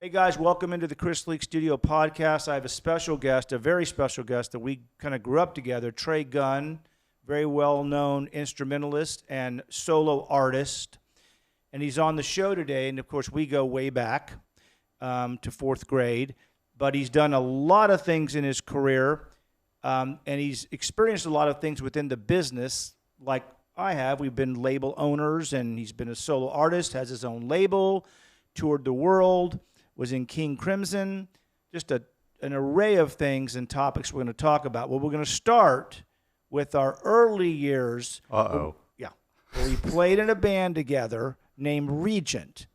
Hey guys, welcome into the Chris Lieck Studio podcast. I have a special guest, a very special guest that we kind of grew up together, Trey Gunn, very well-known instrumentalist and solo artist. And he's on the show today, and of course we go way back to fourth grade, but he's done a lot of things in his career, and he's experienced a lot of things within the business, like I have. We've been label owners, and he's been a solo artist, has his own label, toured the world, was in King Crimson, just an array of things and topics we're going to talk about. Well, we're going to start with our early years. Uh-oh. Yeah. Where we played in a band together named Regent.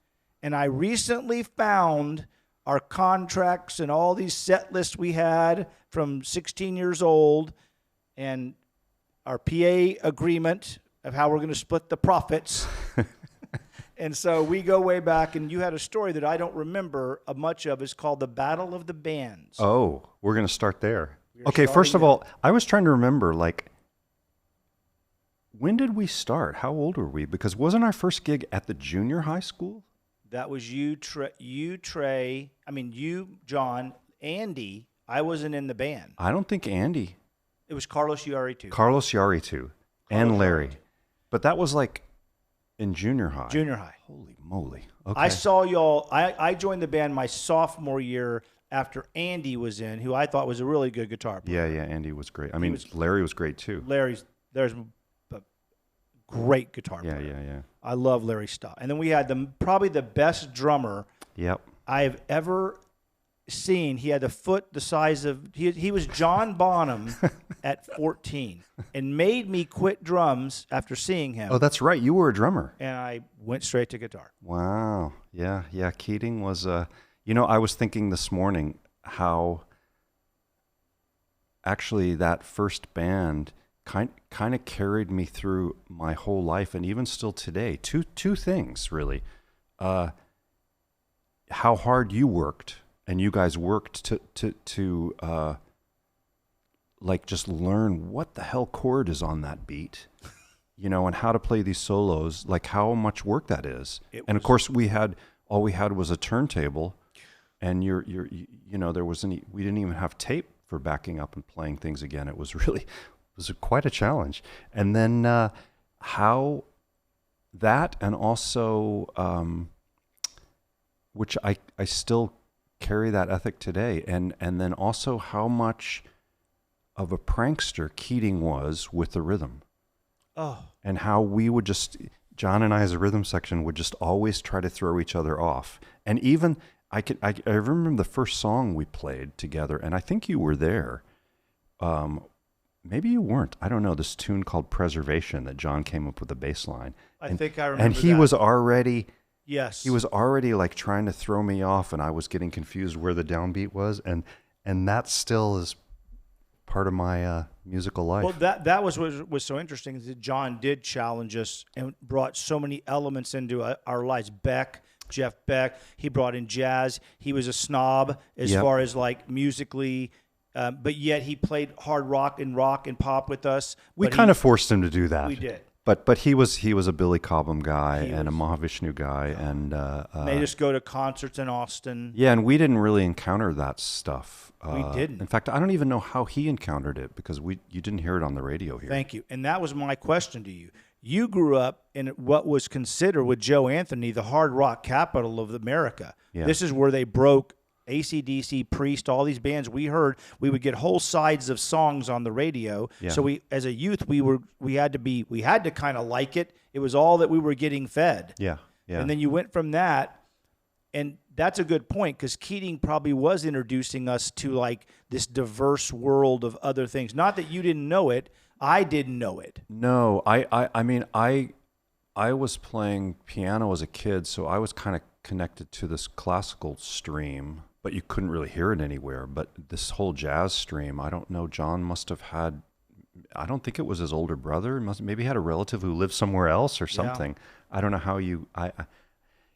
And I recently found our contracts and all these set lists we had from 16 years old and our PA agreement of how we're going to split the profits. And so we go way back, and you had a story that I don't remember much of. It's called The Battle of the Bands. Oh, we're going to start there. Okay, first of all, I was trying to remember, when did we start? How old were we? Because wasn't our first gig at the junior high school? That was you, John, Andy. I wasn't in the band. I don't think Andy. It was Carlos Yari, Carlos Yari, and Larry. But that was in junior high. Junior high. Holy moly. Okay. I saw y'all. I joined the band my sophomore year after Andy was in, who I thought was a really good guitar player. Yeah, Andy was great. Larry was great too. There's a great guitar player. Yeah. I love Larry's style. And then we had probably the best drummer I've ever seen. He had a foot the size of, he was John Bonham at 14 and made me quit drums after seeing him. Oh, that's right. You were a drummer. And I went straight to guitar. Wow. Yeah. Keating was, I was thinking this morning how actually that first band kind of carried me through my whole life, and even still today. Two things, really. How hard you worked. And you guys worked to just learn what the hell chord is on that beat, and how to play these solos, how much work that is. Of course, we had was a turntable, and we didn't even have tape for backing up and playing things again. It was quite a challenge. And then how that, and also which I still carry that ethic today, and then also how much of a prankster Keating was with the rhythm. Oh. And how we would John and I as a rhythm section would just always try to throw each other off. And even I remember the first song we played together, and I think you were there. Maybe you weren't. I don't know. This tune called Preservation that John came up with the bass line. I think I remember. And he was already. Yes. He was already trying to throw me off, and I was getting confused where the downbeat was, and that still is part of my musical life. Well, that was what was so interesting, is that John did challenge us and brought so many elements into our lives. Jeff Beck, he brought in jazz. He was a snob as far as musically, but yet he played hard rock and pop with us. We kind of forced him to do that. We did. But he was a Billy Cobham guy and a Mahavishnu guy, and made us go to concerts in Austin. Yeah, and we didn't really encounter that stuff. We didn't. In fact, I don't even know how he encountered it, because you didn't hear it on the radio here. Thank you. And that was my question to you. You grew up in what was considered, with Joe Anthony, the hard rock capital of America. Yeah. This is where they broke AC/DC, Priest, all these bands we heard. We would get whole sides of songs on the radio. Yeah. So we, as a youth, we had to kind of like it. It was all that we were getting fed. Yeah. And then you went from that, and that's a good point, because Keating probably was introducing us to this diverse world of other things. Not that you didn't know it. I didn't know it. No, I was playing piano as a kid, so I was kind of connected to this classical stream, but you couldn't really hear it anywhere. But this whole jazz stream, I don't know, John must have had, I don't think it was his older brother. Maybe he had a relative who lived somewhere else or something. Yeah. I don't know how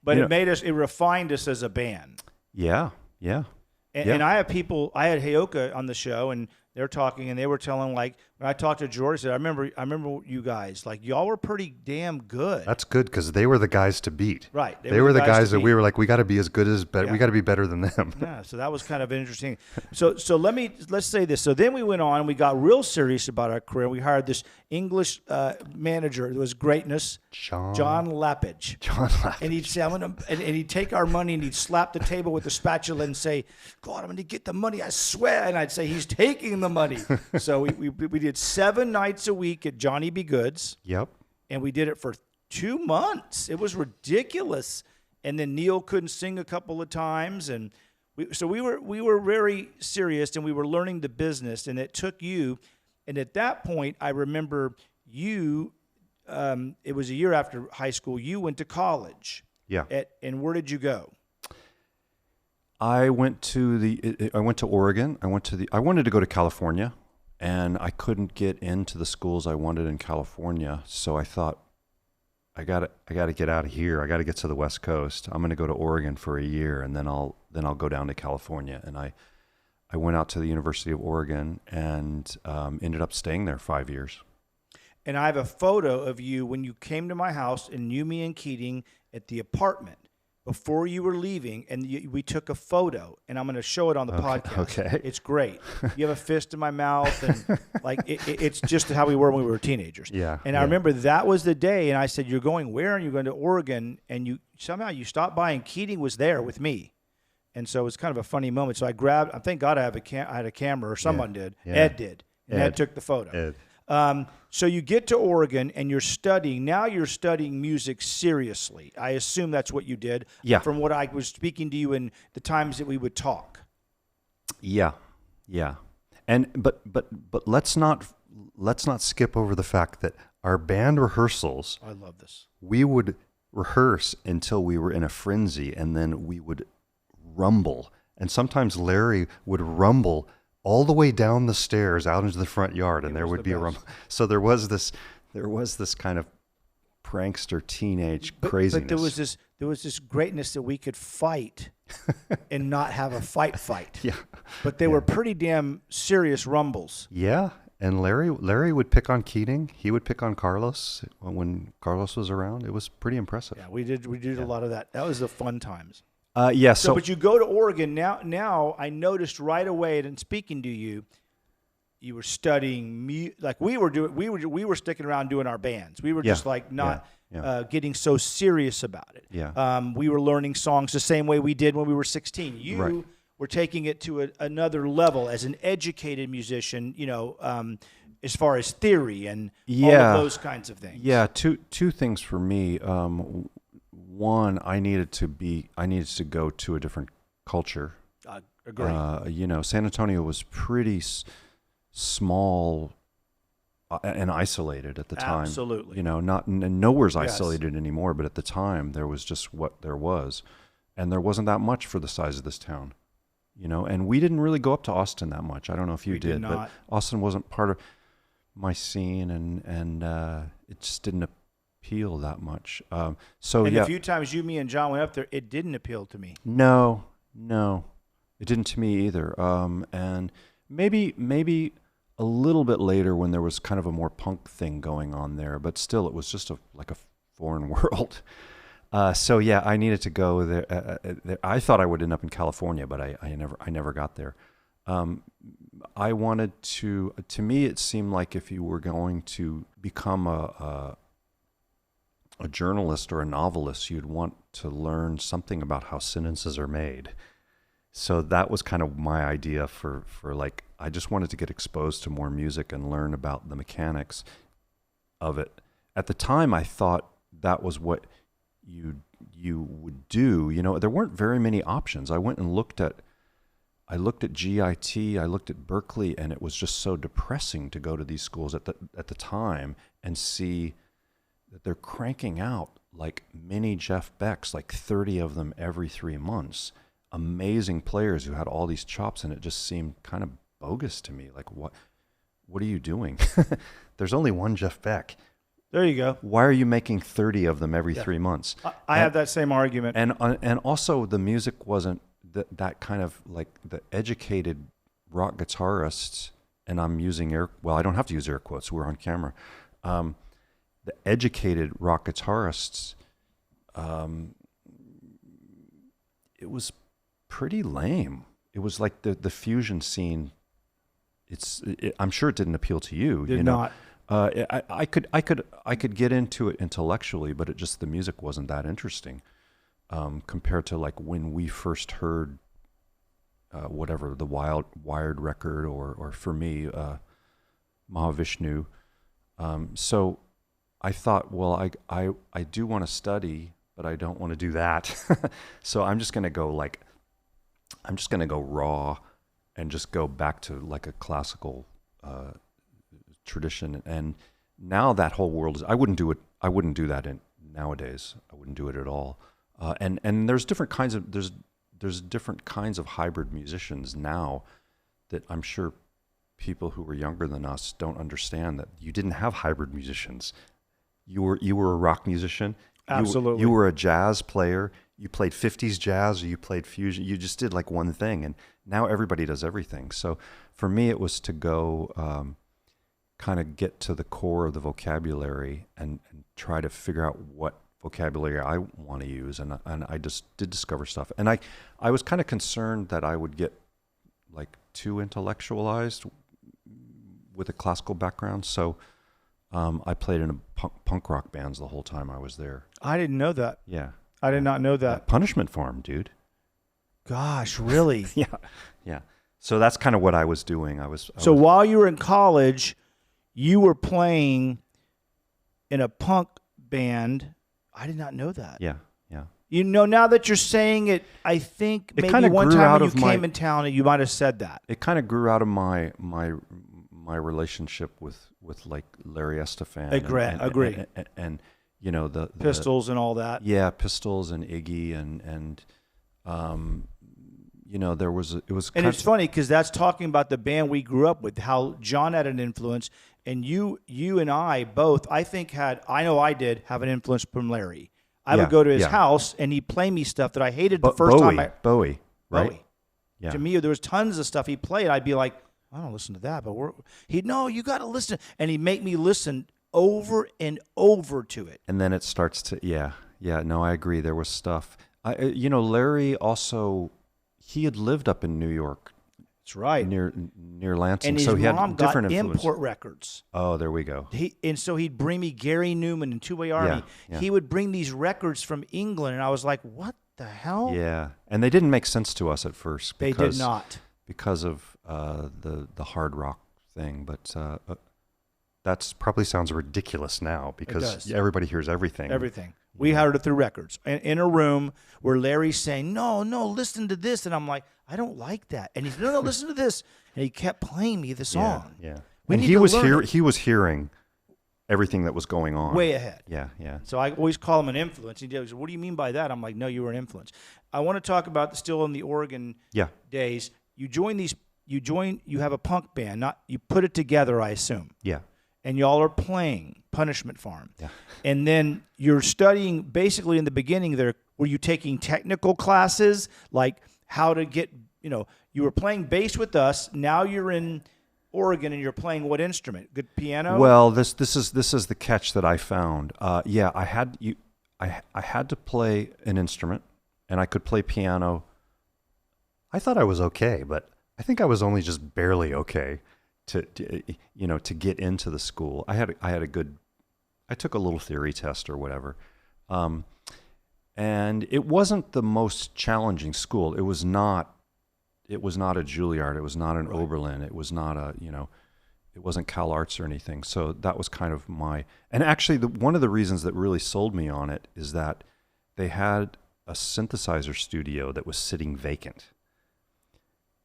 But it refined us as a band. Yeah. And I had Hayoka on the show, and They're talking, and they were telling, like, when I talked to George, I said, I remember you guys, like, y'all were pretty damn good. That's good because they were the guys to beat. Right. They were the guys that we were like, we got to be as good as better. Yeah. We got to be better than them. Yeah. So that was kind of interesting. So let's say this. So then we went on and we got real serious about our career. We hired this English manager. It was greatness. John Lappage. And he'd say, and he'd take our money and he'd slap the table with the spatula and say, God, I'm going to get the money, I swear. And I'd say, he's taking the money. So we did 7 nights a week at Johnny B. Good's. Yep. And we did it for 2 months. It was ridiculous. And then Neil couldn't sing a couple of times. And we were very serious, and we were learning the business. And it took you. And at that point, I remember you, it was a year after high school, you went to college. Yeah. And where did you go? I went to Oregon. I wanted to go to California, and I couldn't get into the schools I wanted in California. So I thought, I got to get out of here. I got to get to the West Coast. I'm going to go to Oregon for a year, and then I'll go down to California. And I went out to the University of Oregon and ended up staying there 5 years. And I have a photo of you when you came to my house and knew me and Keating at the apartment before you were leaving, and we took a photo, and I'm going to show it on the podcast. Okay. It's great. You have a fist in my mouth, and like it's just how we were when we were teenagers. Yeah. And I remember that was the day, and I said, "You're going where?" And you're going to Oregon, and you somehow you stopped by, and Keating was there with me, and so it was kind of a funny moment. So I grabbed. Thank God I had a camera, or someone did. Yeah. Ed did, and Ed took the photo. Ed. So you get to Oregon and you're studying. Now you're studying music seriously. I assume that's what you did. Yeah. From what I was speaking to you in the times that we would talk. Yeah. And but let's not skip over the fact that our band rehearsals. I love this. We would rehearse until we were in a frenzy, and then we would rumble. And sometimes Larry would rumble all the way down the stairs out into the front yard, and there would be a rumble. So there was this kind of prankster teenage craziness. But there was this greatness that we could fight and not have a fight. Yeah. But they were pretty damn serious rumbles. Yeah. And Larry would pick on Keating. He would pick on Carlos when Carlos was around. It was pretty impressive. Yeah, we did a lot of that. That was the fun times. So but you go to Oregon now. I noticed right away, and speaking to you, you were studying like we were sticking around doing our bands. We were just like not getting so serious about it. Yeah. We were learning songs the same way we did when we were 16. You were taking it to another level as an educated musician. As far as theory and all of those kinds of things. Yeah. Two things for me. One, I needed to go to a different culture. Agree. San Antonio was pretty small and isolated at the time. Absolutely. Nowhere's isolated anymore, but at the time there was just what there was, and there wasn't that much for the size of this town. And we didn't really go up to Austin that much. I don't know if you did, but Austin wasn't part of my scene, and it just didn't appeal that much. A few times me and John went up there, it didn't appeal to me. No, it didn't to me either. And maybe a little bit later when there was kind of a more punk thing going on there, but still it was just like a foreign world. I needed to go there. I thought I would end up in California, but I never got there. I wanted to me it seemed like if you were going to become a journalist or a novelist, you'd want to learn something about how sentences are made. So that was kind of my idea for like, I just wanted to get exposed to more music and learn about the mechanics of it. At the time, I thought that was what you would do. There weren't very many options. I went and looked at GIT, I looked at Berkeley, and it was just so depressing to go to these schools at the time and see that they're cranking out like mini Jeff Becks, like 30 of them every 3 months. Amazing players who had all these chops, and it just seemed kind of bogus to me. Like, what are you doing? There's only one Jeff Beck. There you go. Why are you making 30 of them every 3 months? I have that same argument. And also the music wasn't that kind of like the educated rock guitarists and I'm using I don't have to use air quotes, we're on camera. The educated rock guitarists, it was pretty lame. It was like the fusion scene. I'm sure it didn't appeal to you. Did not. I could get into it intellectually, but the music wasn't that interesting compared to like when we first heard whatever the Wired record or for me Mahavishnu. So I thought, well, I do want to study, but I don't want to do that. So I'm just gonna go raw and just go back to like a classical tradition. And now that whole world I wouldn't do that nowadays. I wouldn't do it at all. And there's different kinds of there's different kinds of hybrid musicians now that I'm sure people who were younger than us don't understand, that you didn't have hybrid musicians. You were a rock musician. Absolutely. You were a jazz player. You played 50s jazz, or you played fusion. You just did like one thing, and now everybody does everything. So for me, it was to go kind of get to the core of the vocabulary and try to figure out what vocabulary I want to use. And I just did discover stuff. And I was kind of concerned that I would get like too intellectualized with a classical background. So I played in a punk rock bands the whole time I was there. I didn't know that. Yeah. I did not know that. Punishment Farm, dude. Gosh, really? Yeah. So that's kind of what I was doing. So while you were in college, you were playing in a punk band. I did not know that. Yeah. You know, now that you're saying it, I think maybe one time when you came in town, you might have said that. It kind of grew out of my relationship with like Larry Estefan. Agree. And you know the Pistols and all that. Yeah, Pistols and Iggy and you know it was. And it's funny because that's talking about the band we grew up with. How John had an influence, and you and I both, I think have an influence from Larry. I would go to his house and he'd play me stuff that I hated the first time. Bowie, right? Bowie. Yeah. To me, there was tons of stuff he played. I'd be like, I don't listen to that, but no, you got to listen, and he'd make me listen over and over to it. And then it starts to, no, I agree. There was stuff. Larry also, he had lived up in New York. That's right. Near Lansing. And his so he mom had different got influence. import records. Oh, there we go. And so he'd bring me Gary Newman and Two Way Army. Yeah. He would bring these records from England, and I was like, what the hell? Yeah. And they didn't make sense to us at first. They did not. Because of the hard rock thing. But that probably sounds ridiculous now because everybody hears everything. Everything. We heard it through records. And in a room where Larry's saying, no, listen to this. And I'm like, I don't like that. And he's, no, listen to this. And he kept playing me the song. Yeah. And he was hearing everything that was going on. Way ahead. Yeah. So I always call him an influence. He goes, what do you mean by that? I'm like, no, you were an influence. I want to talk about still in the Oregon days. You have a punk band. You put it together, I assume. Yeah. And y'all are playing Punishment Farm. Yeah. And then you're studying, basically in the beginning there, were you taking technical classes, like how to get, you were playing bass with us, now you're in Oregon and you're playing what instrument? Good piano? Well, this is the catch that I found. I had to play an instrument, and I could play piano. I thought I was okay, but I think I was only just barely okay to get into the school. I took a little theory test or whatever. And it wasn't the most challenging school. It was not a Juilliard. It was not an Oberlin. It was not it wasn't Cal Arts or anything. So that was kind of and actually one of the reasons that really sold me on it is that they had a synthesizer studio that was sitting vacant.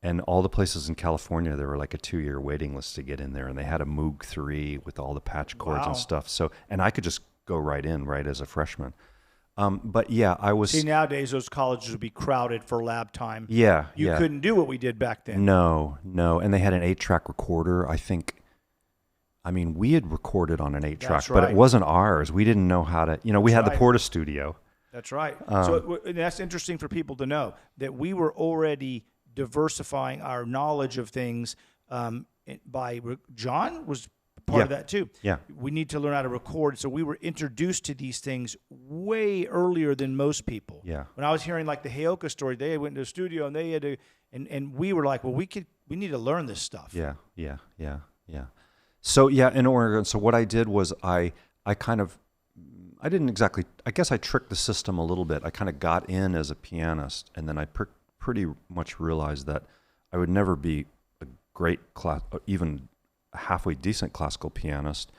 And all the places in California, there were like a 2-year waiting list to get in there. And they had a Moog 3 with all the patch cords and stuff. So, and I could just go right as a freshman. But yeah, I was... See, nowadays those colleges would be crowded for lab time. Yeah, You couldn't do what we did back then. No. And they had an 8-track recorder, I think. I mean, we had recorded on an 8-track, but it wasn't ours. We didn't know how to... we had the Porta Studio. That's right. So that's interesting for people to know, that we were already diversifying our knowledge of things John was part of that too. Yeah. We need to learn how to record. So we were introduced to these things way earlier than most people. Yeah. When I was hearing like the Heyoka story, they went to the studio and they had to, and we were like, well, we need to learn this stuff. Yeah. So yeah, in Oregon, so what I did was I didn't exactly, I guess I tricked the system a little bit. I kind of got in as a pianist, and then I pretty much realized that I would never be a great even a halfway decent classical pianist.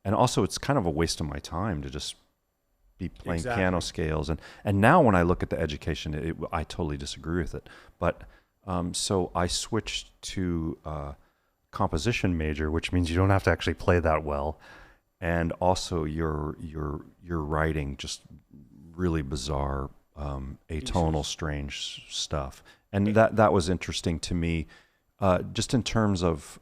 And also it's kind of a waste of my time to just be playing piano scales. And now when I look at the education, I totally disagree with it. But so I switched to composition major, which means you don't have to actually play that well. And also you're writing just really bizarre, atonal, strange stuff. And that was interesting to me, just in terms of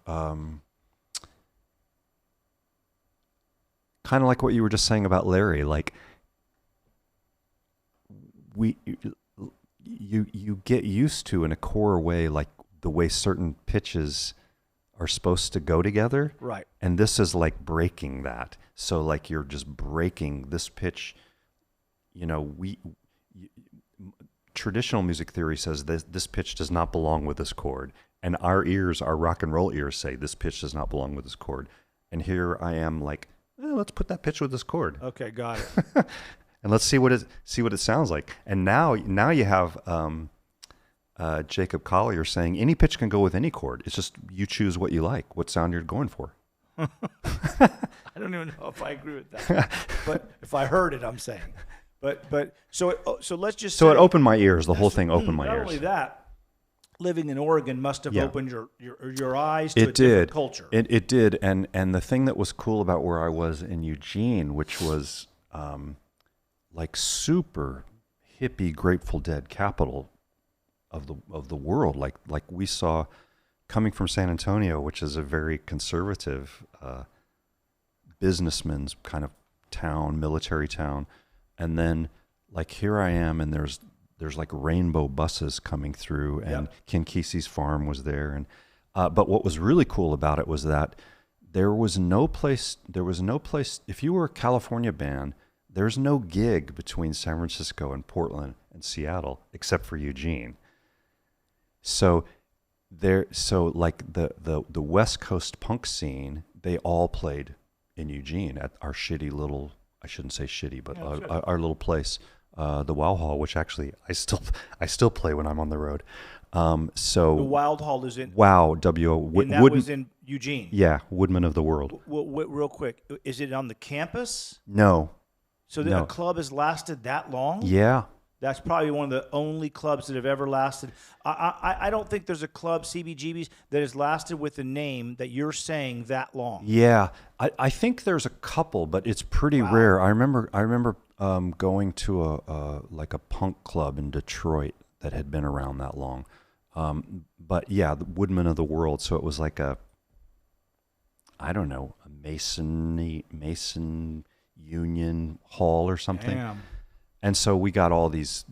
kind of like what you were just saying about Larry. Like you get used to in a core way, like the way certain pitches are supposed to go together. Right. And this is like breaking that. So like you're just breaking this pitch. Traditional music theory says this pitch does not belong with this chord. And our rock and roll ears say this pitch does not belong with this chord. And here I am like, let's put that pitch with this chord. Okay, got it. And let's see what it sounds like. And now you have Jacob Collier saying any pitch can go with any chord. It's just you choose what you like, what sound you're going for. I don't even know if I agree with that, but if I heard it, I'm saying. But so let's just so it opened my ears. The whole thing opened my ears. Not only that, living in Oregon must have opened your eyes to a different culture. It did, and the thing that was cool about where I was in Eugene, which was like super hippie Grateful Dead capital of the world, like we saw coming from San Antonio, which is a very conservative businessman's kind of town, military town, and then like here I am, and there's like rainbow buses coming through, and Ken Kesey's farm was there, and but what was really cool about it was that there was no place. If you were a California band, there's no gig between San Francisco and Portland and Seattle except for Eugene. So like the West Coast punk scene, they all played in Eugene at our shitty little, I shouldn't say shitty, but our little place, the Wow Hall, which actually I still play when I'm on the road. So the Wild Hall is in Wow, W-O. And that was in Eugene. Yeah, Woodman of the World. Well, real quick, is it on the campus? No. So a club has lasted that long? Yeah. That's probably one of the only clubs that have ever lasted. I don't think there's a club, CBGB's, that has lasted with a name that you're saying that long. Yeah, I think there's a couple, but it's pretty rare. I remember going to a punk club in Detroit that had been around that long. But yeah, the Woodman of the World. So it was like a Mason Union Hall or something. Damn. And so we got all these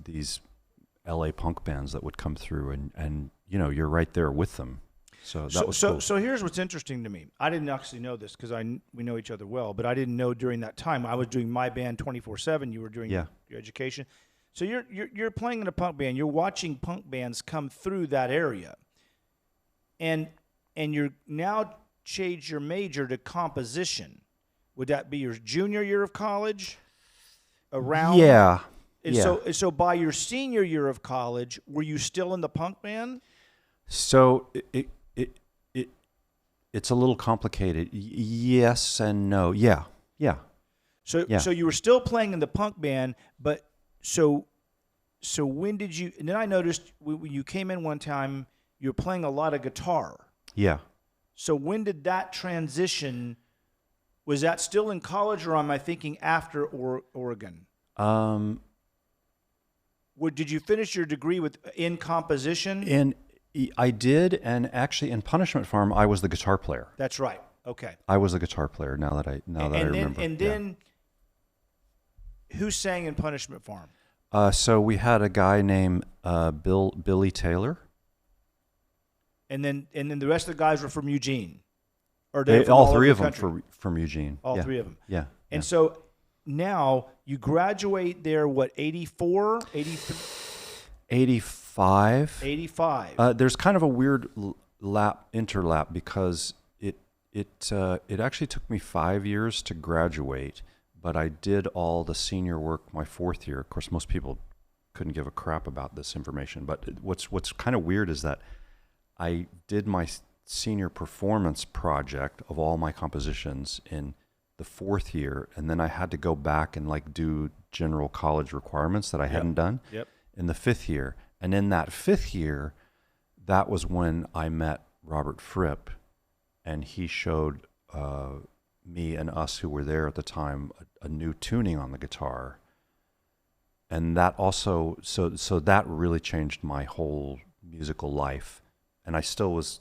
LA punk bands that would come through, and you're right there with them. So that was cool. So here's what's interesting to me. I didn't actually know this because we know each other well, but I didn't know during that time I was doing my band 24/7. You were doing your education. So you're playing in a punk band. You're watching punk bands come through that area, and you're now changed your major to composition. Would that be your junior year of college? Around yeah. So by your senior year of college, were you still in the punk band? So it's a little complicated. Yes and no. Yeah. So you were still playing in the punk band, but so when did you? And then I noticed when you came in one time, you were playing a lot of guitar. Yeah. So when did that transition? Was that still in college, or am I thinking after Oregon? Did you finish your degree in composition? I did, and actually in Punishment Farm, I was the guitar player. That's right. Okay. I was the guitar player. Now that I remember. And then, who sang in Punishment Farm? So we had a guy named Billy Taylor. And then the rest of the guys were from Eugene. Or they from all over three the of them country? from Eugene. All Yeah. three of them. Yeah. And so now you graduate there, what, 84, 83? 85. 85. There's kind of a weird interlap because it actually took me 5 years to graduate, but I did all the senior work my fourth year. Of course, most people couldn't give a crap about this information, but what's kind of weird is that I did my senior performance project of all my compositions in the fourth year, and then I had to go back and like do general college requirements that I hadn't done in the fifth year. And in that fifth year, that was when I met Robert Fripp, and he showed me and us who were there at the time a new tuning on the guitar. And that also, so that really changed my whole musical life. And I was still it was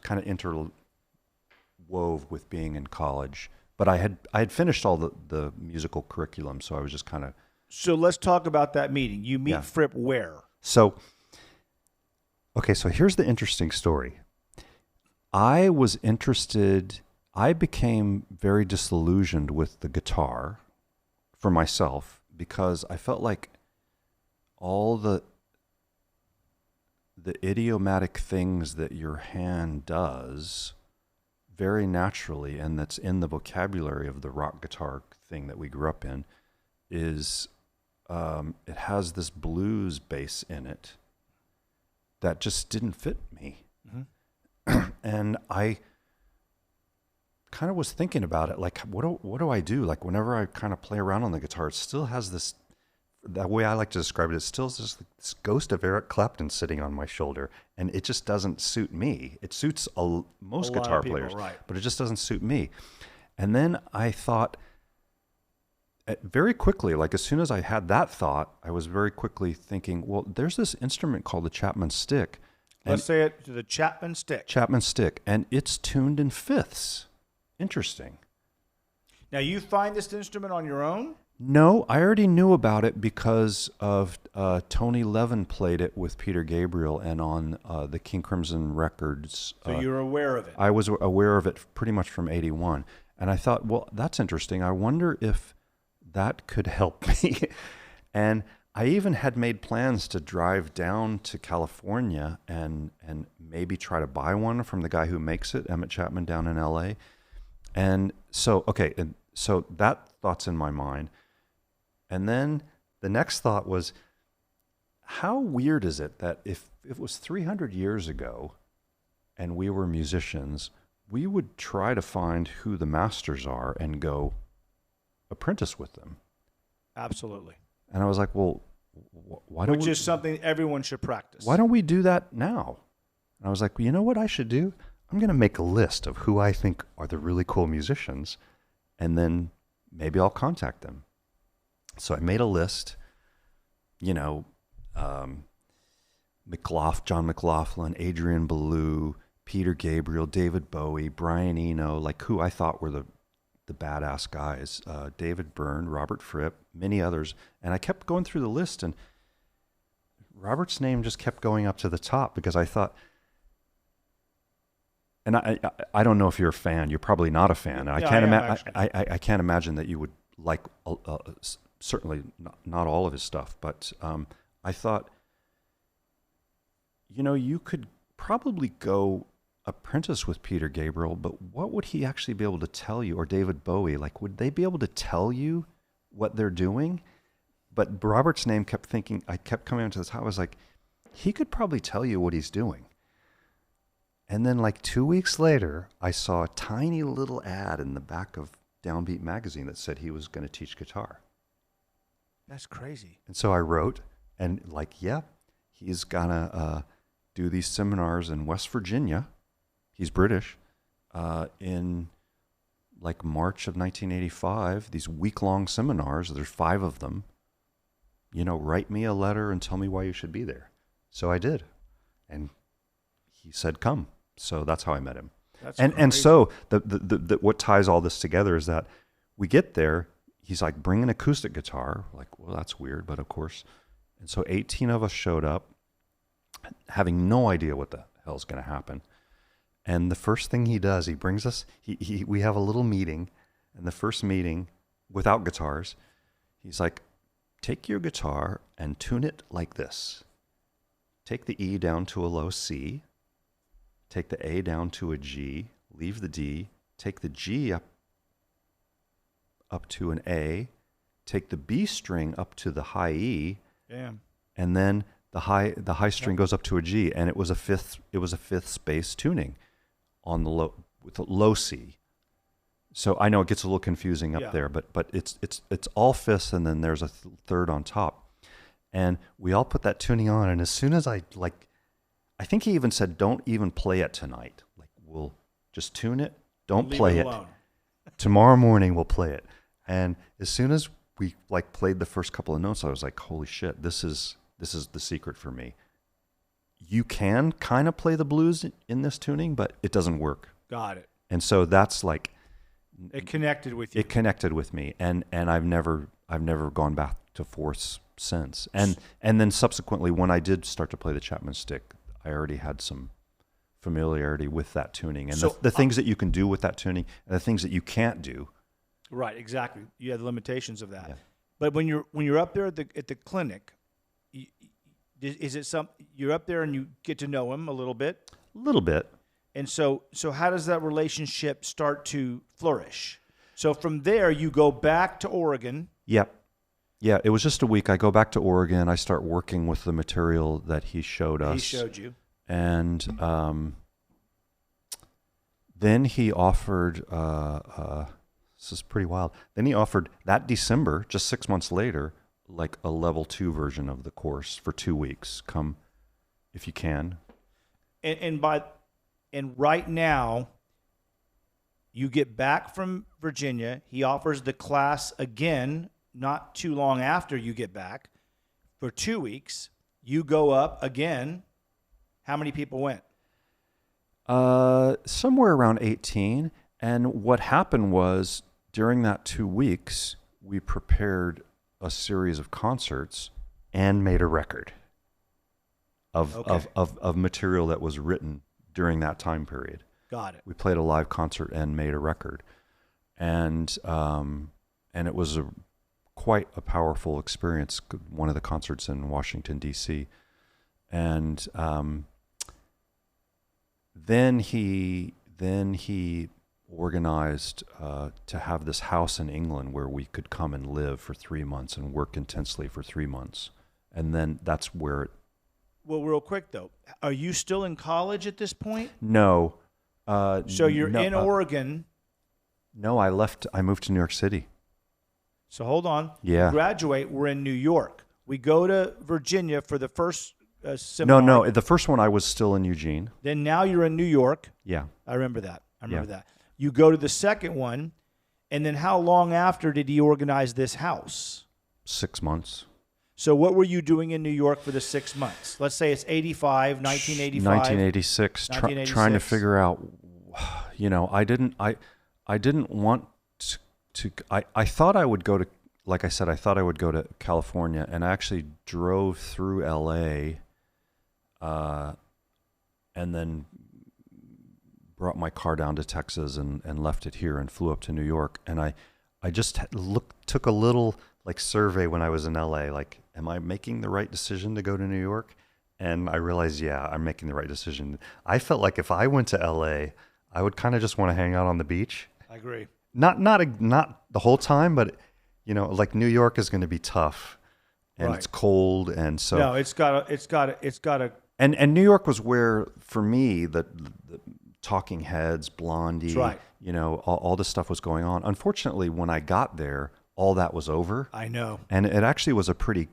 kind of interwove with being in college. But I had finished all the musical curriculum, so I was just kind of. So let's talk about that meeting. You meet Fripp where? So here's the interesting story. I became very disillusioned with the guitar for myself because I felt like all the idiomatic things that your hand does very naturally, and that's in the vocabulary of the rock guitar thing that we grew up in, is it has this blues bass in it that just didn't fit me. Mm-hmm. And I kind of was thinking about it, like, what do I do? Like, whenever I kind of play around on the guitar, it still has this, that way I like to describe it, it's still just this ghost of Eric Clapton sitting on my shoulder, and it just doesn't suit me. It suits most guitar players, right, but it just doesn't suit me. And then I thought, very quickly, like as soon as I had that thought, I was very quickly thinking, well, there's this instrument called the Chapman stick. Let's say it, the Chapman stick. Chapman stick, and it's tuned in fifths. Interesting. Now, you find this instrument on your own? No, I already knew about it because of Tony Levin played it with Peter Gabriel and on the King Crimson records. So you were aware of it? I was aware of it pretty much from '81. And I thought, well, that's interesting. I wonder if that could help me. And I even had made plans to drive down to California and maybe try to buy one from the guy who makes it, Emmett Chapman, down in LA. And so, so that thought's in my mind. And then the next thought was, how weird is it that if it was 300 years ago and we were musicians, we would try to find who the masters are and go apprentice with them? Absolutely. And I was like, well, why don't Which is something everyone should practice. Why don't we do that now? And I was like, well, you know what I should do? I'm going to make a list of who I think are the really cool musicians, and then maybe I'll contact them. So I made a list, John McLaughlin, Adrian Belew, Peter Gabriel, David Bowie, Brian Eno, like who I thought were the badass guys, David Byrne, Robert Fripp, many others. And I kept going through the list, and Robert's name just kept going up to the top because I thought, and I don't know if you're a fan. You're probably not a fan. Yeah, I can't imagine that you would like certainly not all of his stuff. But I thought, you could probably go apprentice with Peter Gabriel, but what would he actually be able to tell you? Or David Bowie, like, would they be able to tell you what they're doing? But Robert's name I kept coming into this. I was like, he could probably tell you what he's doing. And then like 2 weeks later, I saw a tiny little ad in the back of Downbeat magazine that said he was going to teach guitar. That's crazy. And so I wrote, and he's going to do these seminars in West Virginia. He's British. In like March of 1985, these week-long seminars, there's 5 of them. Write me a letter and tell me why you should be there. So I did. And he said, come. So that's how I met him. And so the what ties all this together is that we get there. He's like, bring an acoustic guitar. Like, well, that's weird, but of course. And so 18 of us showed up, having no idea what the hell's going to happen. And the first thing he does, he brings us, we have a little meeting, and the first meeting, without guitars, he's like, take your guitar and tune it like this. Take the E down to a low C, take the A down to a G, leave the D, take the G up to an A, take the B string up to the high E, Damn. and then the high string goes up to a G, and it was a fifth space tuning on the low C. So I know it gets a little confusing up there, but it's all fifths, and then there's a third on top. And we all put that tuning on, and as soon as I think he even said, don't even play it tonight. Like, we'll just tune it, don't play it. Tomorrow morning we'll play it. And as soon as we played the first couple of notes, I was like, holy shit, this is the secret for me. You can kind of play the blues in this tuning, but it doesn't work. Got it. And so that's like, it connected with you. It connected with me, and I've never gone back to fourths since. And then subsequently, when I did start to play the Chapman stick, I already had some familiarity with that tuning, and so, the things that you can do with that tuning, and the things that you can't do. Right, exactly. You have the limitations of that. Yeah. But when you're up there at the clinic, is it you're up there and you get to know him a little bit? A little bit. And so how does that relationship start to flourish? So from there, you go back to Oregon. Yep. Yeah, it was just a week. I go back to Oregon. I start working with the material that he showed us. He showed you. And then he offered, this is pretty wild. Then he offered that December, just 6 months later, like a level 2 version of the course for 2 weeks. Come if you can. And right now, you get back from Virginia. He offers the class again, not too long after you get back, for 2 weeks. You go up again. How many people went? Somewhere around 18. And what happened was, during that 2 weeks, we prepared a series of concerts and made a record of material that was written during that time period. Got it. We played a live concert and made a record, and it was quite a powerful experience. One of the concerts in Washington D.C. And then he organized to have this house in England where we could come and live for 3 months and work intensely for 3 months, and then that's where. Well, real quick though, are you still in college at this point? No. So you're in Oregon. No, I left. I moved to New York City. So hold on. Yeah. We graduate. We're in New York. We go to Virginia for the first seminar. No. The first one I was still in Eugene. Then now you're in New York. Yeah. I remember that. You go to the second one, and then how long after did he organize this house? 6 months. So what were you doing in New York for the 6 months? Let's say it's 1985. 1986. Trying to figure out, I didn't want to. I thought I would go to, like I said, I thought I would go to California, and I actually drove through L.A. And then brought my car down to Texas and left it here and flew up to New York. And I just took a little survey when I was in LA, am I making the right decision to go to New York? And I realized, yeah, I'm making the right decision. I felt like if I went to LA, I would kind of just want to hang out on the beach. I agree. Not the whole time, but New York is going to be tough, and right. It's cold, and so no, it's got to. And New York was where, for me, the Talking Heads, Blondie, right. All this stuff was going on. Unfortunately, when I got there, all that was over. I know. And it actually was a pretty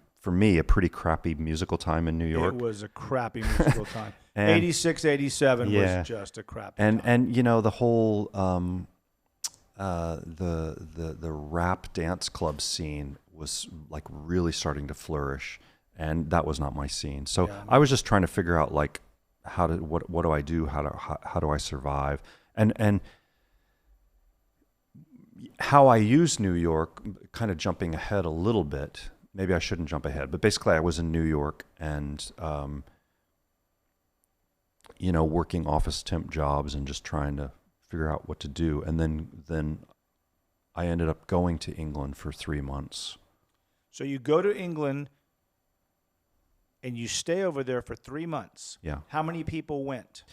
crappy musical time in New York. It was a crappy musical time. 86, 87 was just a crappy time. And the whole the rap dance club scene was really starting to flourish, and that was not my scene. So I was just trying to figure out what do I do? How do I survive? And how I use New York, kind of jumping ahead a little bit. Maybe I shouldn't jump ahead, but basically I was in New York, and working office temp jobs and just trying to figure out what to do. And then I ended up going to England for 3 months. So you go to England and you stay over there for 3 months. Yeah. How many people went?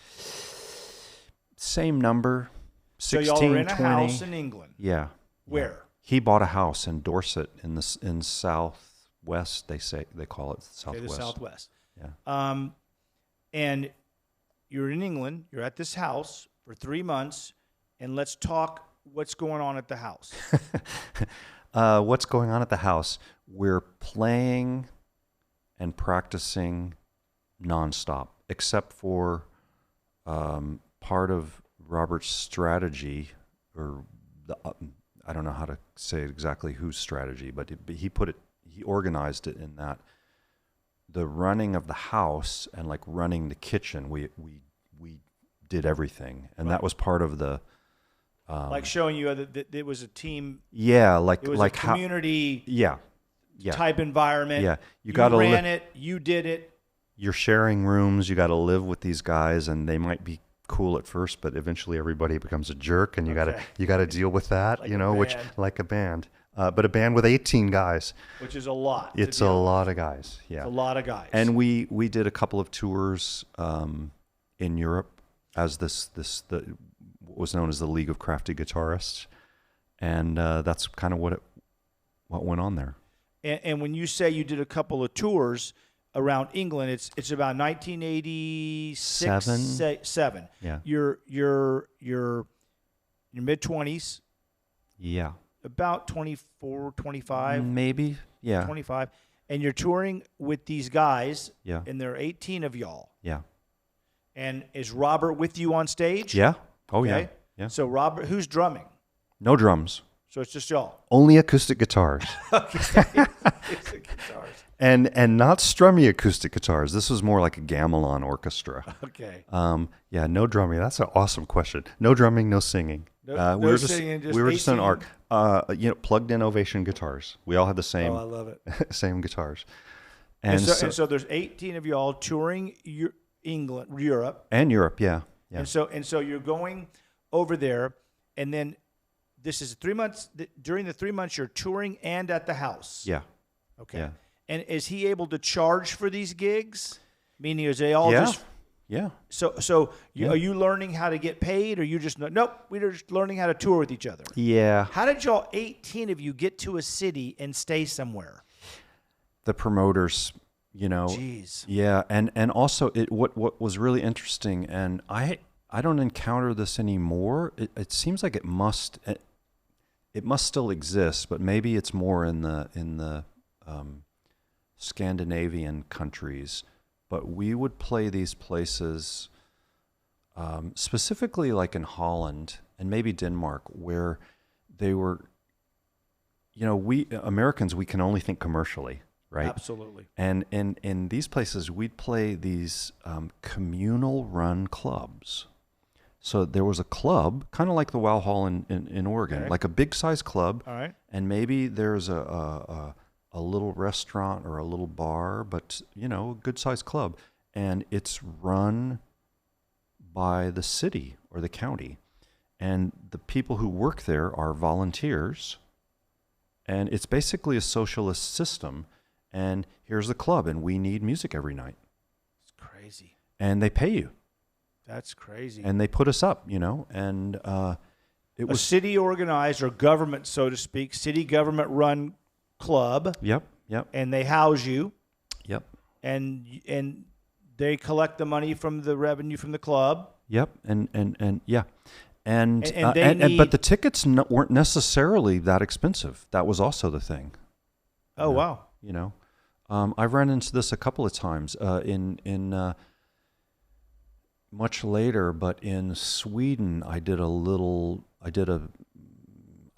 Same number, 16, so y'all were in a 20. house in England. Yeah. Where? Yeah. He bought a house in Dorset in Southwest. They call it Southwest. Okay, the Southwest. Yeah. And you're in England. You're at this house for 3 months, and let's talk what's going on at the house. What's going on at the house? We're playing and practicing nonstop, except for part of Robert's strategy, or I don't know how to say exactly whose strategy, but he organized it in that the running of the house and like running the kitchen, we did everything, and that was part of the like showing you that it was a team. Yeah, it was like a community. Yeah. Type environment. Yeah, you ran it. You did it. You're sharing rooms. You got to live with these guys, and they might be cool at first, but eventually everybody becomes a jerk, and you got to deal with that. Like which like a band, but a band with 18 guys, which is a lot. It's a lot of guys. Yeah, it's a lot of guys. And we did a couple of tours in Europe as what was known as the League of Crafty Guitarists, and that's kind of what went on there. And when you say you did a couple of tours around England, it's about 1986, seven. Yeah. You're your mid-20s. Yeah. About 24, 25. Maybe. Yeah. 25. And you're touring with these guys. Yeah. And there are 18 of y'all. Yeah. And is Robert with you on stage? Yeah. Oh, okay. yeah. Yeah. So Robert, who's drumming? No drums. So it's just y'all. Only acoustic guitars. Okay. Acoustic guitars. And not strummy acoustic guitars. This was more like a gamelan orchestra. Okay. Yeah, no drumming. That's an awesome question. No drumming, no singing. No we were singing, just 18? an arc. Plugged in Ovation guitars. We all had the same. Oh, I love it. Same guitars. And so there's 18 of y'all touring England, Europe. And Europe, yeah. And so you're going over there, and then this is 3 months. During the 3 months, you're touring and at the house. Yeah. Okay. Yeah. And is he able to charge for these gigs? Meaning, is they all just? Yeah. So are you learning how to get paid, or you just nope? We're just learning how to tour with each other. Yeah. How did y'all 18 of you get to a city and stay somewhere? The promoters, Jeez. Yeah, and also what was really interesting, and I don't encounter this anymore. It seems like it must still exist, but maybe it's more in the Scandinavian countries. But we would play these places, specifically like in Holland and maybe Denmark, where they were, we Americans, we can only think commercially, right? Absolutely. And in these places, we'd play these communal run clubs. So there was a club, kind of like the Wow Hall in Oregon, okay. like a big size club. All right. And maybe there's a little restaurant or a little bar, but a good sized club, and it's run by the city or the county, and the people who work there are volunteers, and it's basically a socialist system. And here's the club, and we need music every night. It's crazy. And they pay you. That's crazy. And they put us up, and it was a city organized or government, so to speak, city government run club. Yep. And they house you. Yep. And they collect the money from the revenue from the club. Yep. And yeah. And but the tickets weren't necessarily that expensive. That was also the thing. Oh, wow. I've run into this a couple of times in much later, but in Sweden, I did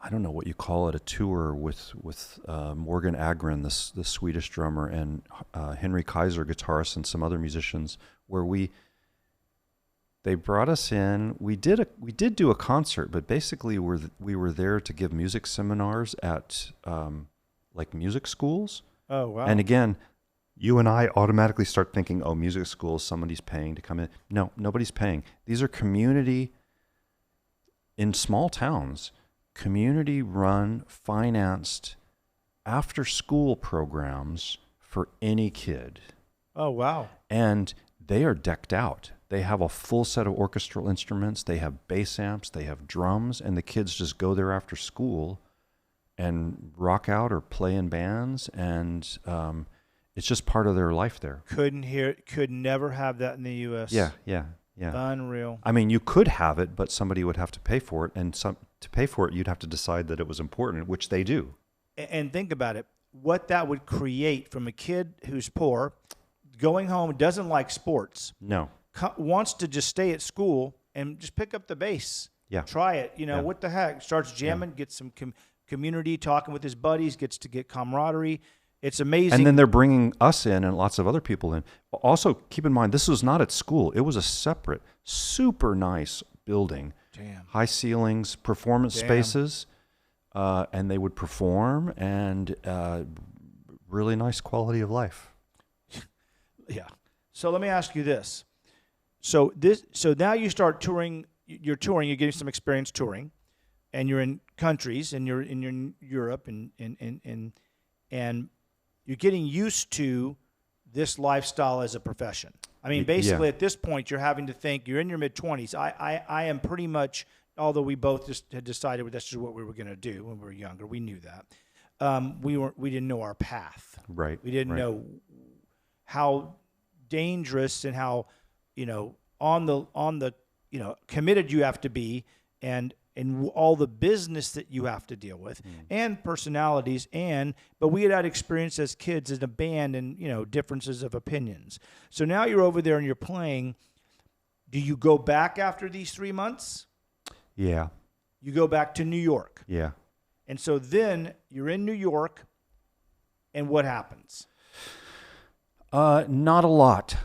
I don't know what you call it, a tour with Morgan Agren, the Swedish drummer, and Henry Kaiser, guitarist, and some other musicians, where they brought us in. We did do a concert, but basically we were there to give music seminars at like music schools. Oh, wow. And again, you and I automatically start thinking, oh, music school, somebody's paying to come in. No, nobody's paying. These are community, in small towns, community-run, financed, after-school programs for any kid. Oh, wow. And they are decked out. They have a full set of orchestral instruments. They have bass amps. They have drums. And the kids just go there after school and rock out or play in bands. And it's just part of their life there. Could never have that in the U.S. Yeah. Unreal. I mean, you could have it, but somebody would have to pay for it. And to pay for it, you'd have to decide that it was important, which they do. And think about it. What that would create from a kid who's poor, going home, doesn't like sports. No. Wants to just stay at school and just pick up the bass. Yeah. Try it. What the heck? Starts jamming, gets some community, talking with his buddies, gets to get camaraderie. It's amazing. And then they're bringing us in and lots of other people in. Also, keep in mind, this was not at school. It was a separate, super nice building. Damn. High ceilings, performance spaces, and they would perform, and really nice quality of life. Yeah. So let me ask you this. So now you start touring. You're touring. You're getting some experience touring, and you're in countries, and you're in Europe, and you're getting used to this lifestyle as a profession. I mean, basically at this point, you're having to think. You're in your mid-20s. I am pretty much. Although we both just had decided that's just what we were going to do when we were younger, we knew that. We didn't know our path. Right. We didn't know how dangerous and how on the committed you have to be, and all the business that you have to deal with, and personalities, but we had experience as kids in a band, and differences of opinions. So now you're over there and you're playing. Do you go back after these 3 months? Yeah. You go back to New York. Yeah. And so then you're in New York, and what happens? Not a lot,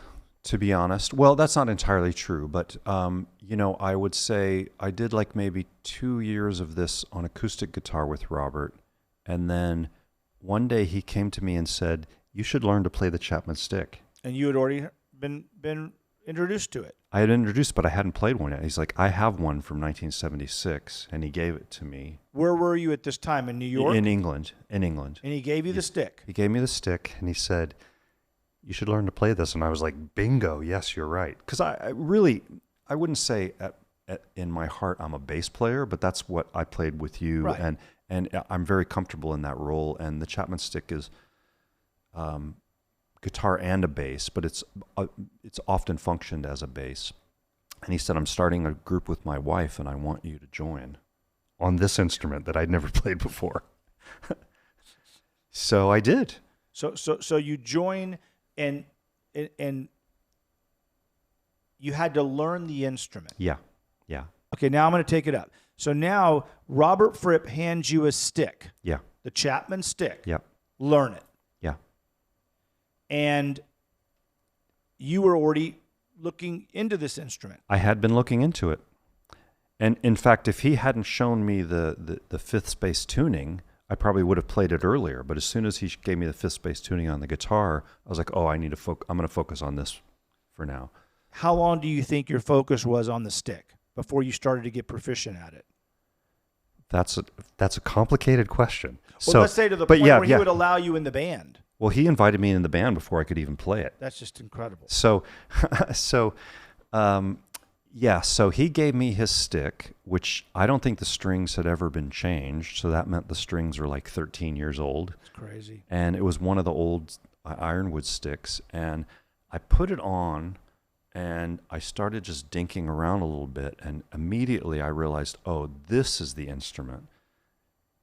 to be honest. Well, that's not entirely true, but I would say I did like maybe 2 years of this on acoustic guitar with Robert, and then one day he came to me and said, "You should learn to play the Chapman stick." And you had already been introduced to it. I had introduced, but I hadn't played one yet. He's like, "I have one from 1976," and he gave it to me. Where were you at this time? In New York? In England. In England. And he gave you the stick. He gave me the stick, and he said, "You should learn to play this." And I was like, bingo, yes, you're right. Because I wouldn't say in my heart I'm a bass player, but that's what I played with you. Right. And I'm very comfortable in that role. And the Chapman stick is guitar and a bass, but it's often functioned as a bass. And he said, "I'm starting a group with my wife, and I want you to join on this instrument that I'd never played before." So I did. So you join, and you had to learn the instrument. Yeah. Okay, now I'm going to take it up. So now Robert Fripp hands you a stick. Yeah. The Chapman stick. Yeah. Learn it. Yeah. And you were already looking into this instrument. I had been looking into it. And in fact, if he hadn't shown me the fifth space tuning, I probably would have played it earlier. But as soon as he gave me the fifth space tuning on the guitar, I was like, oh, I'm going to focus on this for now. How long do you think your focus was on the stick before you started to get proficient at it? That's a complicated question. Well, so, let's say to the point where he would allow you in the band. Well, he invited me in the band before I could even play it. That's just incredible. So he gave me his stick, which I don't think the strings had ever been changed. So that meant the strings were like 13 years old. It's crazy. And it was one of the old ironwood sticks. And I put it on, and I started just dinking around a little bit. And immediately I realized, oh, this is the instrument.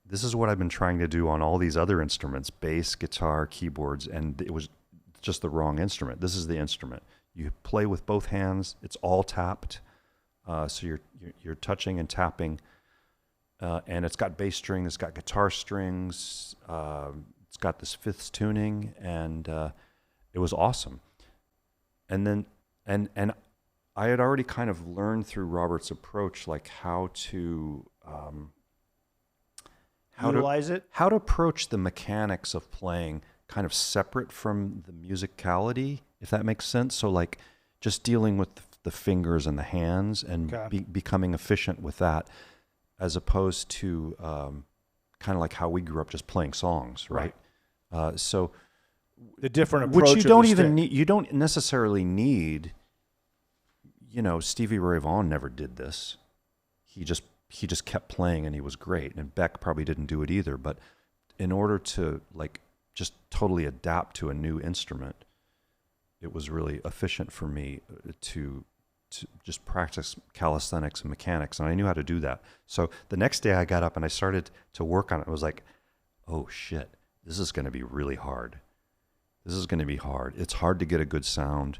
This is what I've been trying to do on all these other instruments, bass, guitar, keyboards, and it was just the wrong instrument. This is the instrument. You play with both hands. It's all tapped, so you're touching and tapping, and it's got bass string. It's got guitar strings. It's got this fifth tuning, and it was awesome. And then and I had already kind of learned through Robert's approach, like how to utilize it, how to approach the mechanics of playing kind of separate from the musicality, if that makes sense. So like just dealing with the fingers and the hands and becoming efficient with that, as opposed to kind of like how we grew up just playing songs, right? So the different approach, which you don't even need, you don't necessarily need. You know, Stevie Ray Vaughan never did this. He just kept playing and he was great. And Beck probably didn't do it either. But in order to like just totally adapt to a new instrument, it was really efficient for me to just practice calisthenics and mechanics. And I knew how to do that. So the next day I got up and I started to work on it. I was like, oh shit, this is going to be really hard. This is going to be hard. It's hard to get a good sound.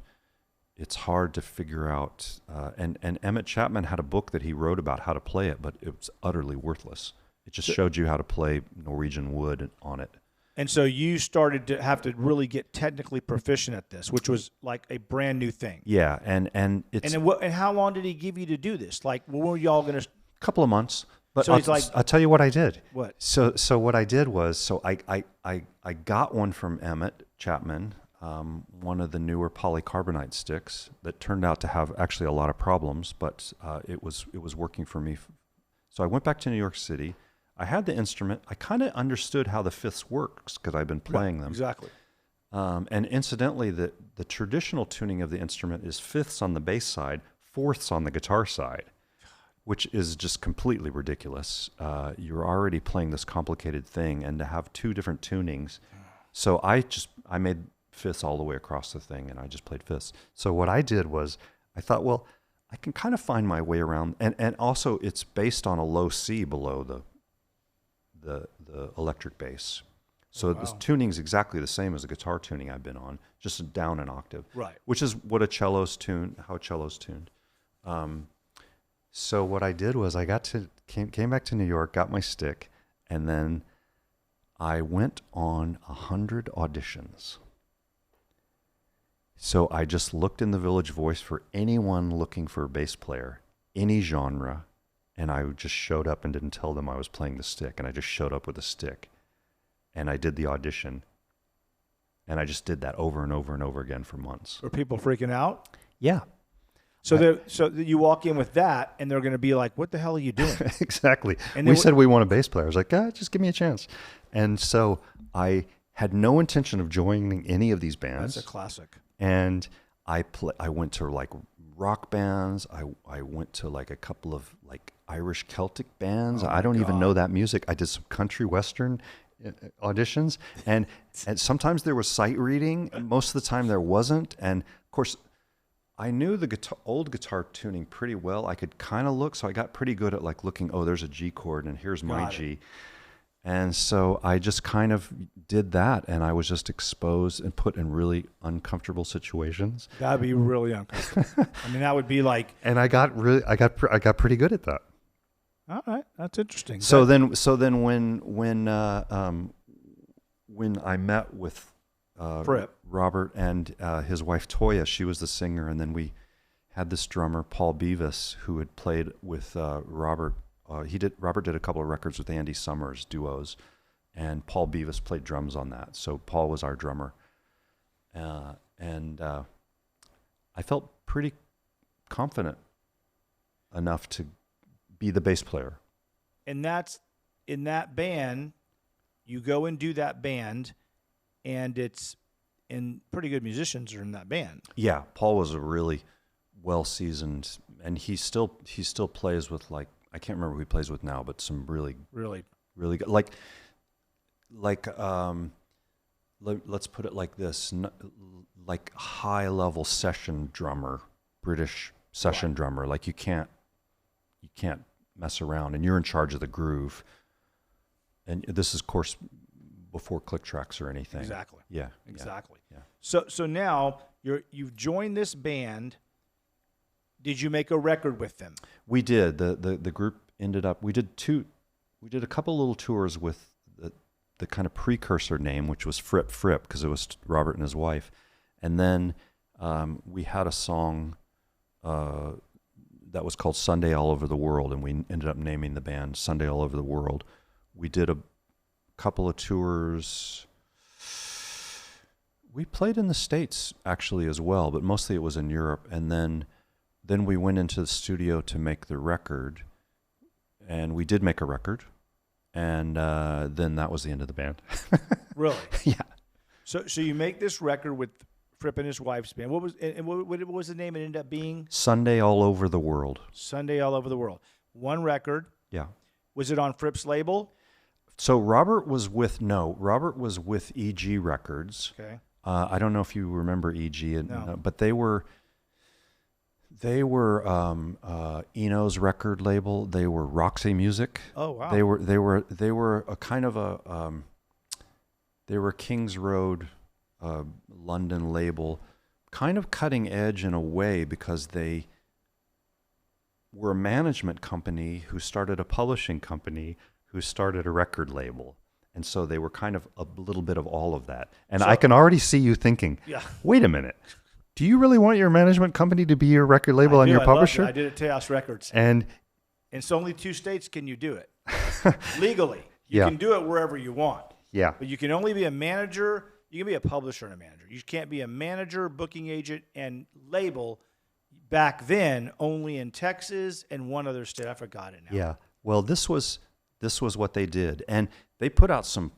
It's hard to figure out. And Emmett Chapman had a book that he wrote about how to play it, but it was utterly worthless. It just showed you how to play Norwegian wood on it. And so you started to have to really get technically proficient at this, which was like a brand new thing. Yeah, and it's and how long did he give you to do this? Like, when were y'all going to? A couple of months. But so I'll tell you what I did. What? So what I did was, I got one from Emmett Chapman, one of the newer polycarbonate sticks that turned out to have actually a lot of problems, but it was working for me. So I went back to New York City. I had the instrument. I kind of understood how the fifths works because I've been playing them. Exactly. And incidentally, the traditional tuning of the instrument is fifths on the bass side, fourths on the guitar side, which is just completely ridiculous. You're already playing this complicated thing, and to have two different tunings. So I made fifths all the way across the thing, and I just played fifths. So what I did was I thought, well, I can kind of find my way around, and also it's based on a low C below the electric bass. So this tuning is exactly the same as the guitar tuning I've been on, just down an octave. Right. Which is what how a cello's tuned. So what I did was I came back to New York, got my stick, and then I went on 100 auditions. So I just looked in the Village Voice for anyone looking for a bass player, any genre, and I just showed up and didn't tell them I was playing the stick, and I just showed up with a stick. And I did the audition, and I just did that over and over and over again for months. Were people freaking out? Yeah. So you walk in with that, and they're going to be like, "What the hell are you doing?" Exactly. And we said we want a bass player. I was like, just give me a chance. And so I had no intention of joining any of these bands. That's a classic. And I went to like rock bands. I went to like a couple of like Irish Celtic bands. I don't even know that music. I did some country western auditions, and sometimes there was sight reading, and most of the time there wasn't. And of course, I knew the old guitar tuning pretty well. I could kind of look, so I got pretty good at like looking, oh, there's a G chord, and here's my G. And so I just kind of did that, and I was just exposed and put in really uncomfortable situations. That'd be really uncomfortable. I mean, that would be like. And I got pretty good at that. All right, that's interesting. So then when I met with Fripp. Robert and his wife Toya, she was the singer, and then we had this drummer Paul Beavis who had played with Robert. Robert did a couple of records with Andy Summers, duos, and Paul Beavis played drums on that. So Paul was our drummer, and I felt pretty confident enough to be the bass player. And that's in that band. You go and do that band, and pretty good musicians are in that band. Yeah, Paul was a really well seasoned, and he still plays with like. I can't remember who he plays with now, but some really good, let's put it like this, like high level session drummer, British session drummer. Like you can't mess around, and you're in charge of the groove. And this is, of course, before click tracks or anything. Exactly. Yeah. Exactly. Yeah. So now you've joined this band. Did you make a record with them? We did. The group ended up. We did a couple little tours with the kind of precursor name, which was Fripp, because it was Robert and his wife. And then we had a song that was called Sunday All Over the World, and we ended up naming the band Sunday All Over the World. We did a couple of tours. We played in the States actually as well, but mostly it was in Europe. And then we went into the studio to make the record, and we did make a record, and then that was the end of the band. Really? Yeah. So you make this record with Fripp and his wife's band. What was the name it ended up being? Sunday All Over the World. Sunday All Over the World. One record. Yeah. Was it on Fripp's label? So Robert was with EG Records. Okay. I don't know if you remember EG, No. But they were Eno's record label. They were Roxy Music. Oh wow. They were a kind of a they were Kings Road, London label, kind of cutting edge in a way because they were a management company who started a publishing company who started a record label. And so they were kind of a little bit of all of that. And I can already see you thinking, Yeah. wait a minute. Do you really want your management company to be your record label and your publisher? I did it at Tejas Records. And In so only 2 states can you do it. Legally. You Yeah. can do it wherever you want. yeah, But you can only be a manager. You can be a publisher and a manager. You can't be a manager, booking agent, and label back then only in Texas and one other state. I forgot it now. yeah. Well, this was what they did. And they put out some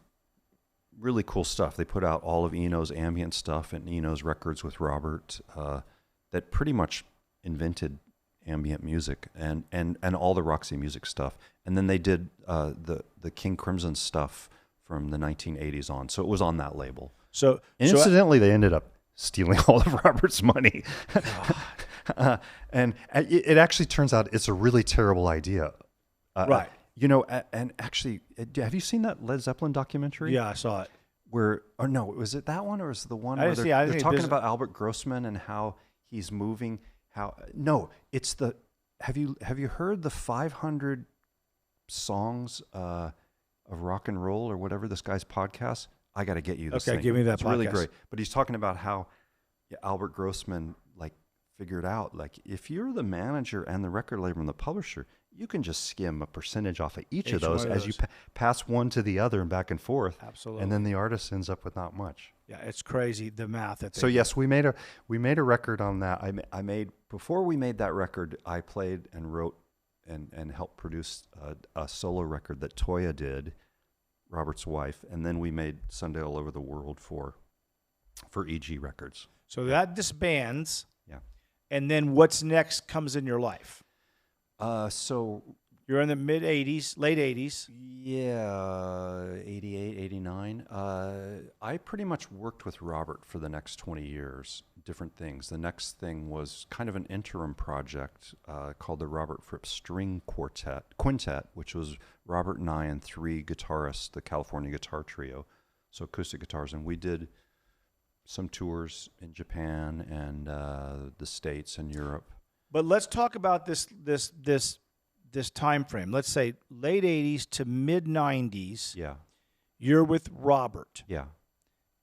really cool stuff. They put out all of Eno's ambient stuff and Eno's records with Robert that pretty much invented ambient music and all the Roxy Music stuff. And then they did the King Crimson stuff from the 1980s on. So it was on that label. So Incidentally, they ended up stealing all of Robert's money. And it actually turns out it's a really terrible idea. Right. You know, and actually, have you seen that Led Zeppelin documentary? yeah, I saw it. Was it that one or was it the one I where didn't see it. I they're didn't talking see about Albert Grossman and how he's moving? No, it's the. Have you heard the 500 songs of rock and roll or whatever this guy's podcast? I got to get you this Okay, thing. give me that It's really podcast. great. But he's talking about how Albert Grossman figured out if you're the manager and the record label and the publisher, you can just skim a percentage off of each of those as you pass one to the other and back and forth. Absolutely. And then the artist ends up with not much. Yeah, it's crazy the math that they So do. yes, we made a record on that. I made before we made that record, I played and wrote and helped produce a solo record that Toya did, Robert's wife, and then we made Sunday All Over the World for EG Records. So that disbands. Yeah. And then what's next comes in your life? So You're in the mid 80s, late 80s. yeah, 88, 89. I pretty much worked with Robert for the next 20 years, different things. The next thing was kind of an interim project called the Robert Fripp String Quintet, which was Robert and I and 3 guitarists, the California Guitar Trio, so acoustic guitars. And we did some tours in Japan and the States and Europe. But let's talk about this time frame. Let's say late 80s to mid 90s. Yeah, You're with Robert. yeah.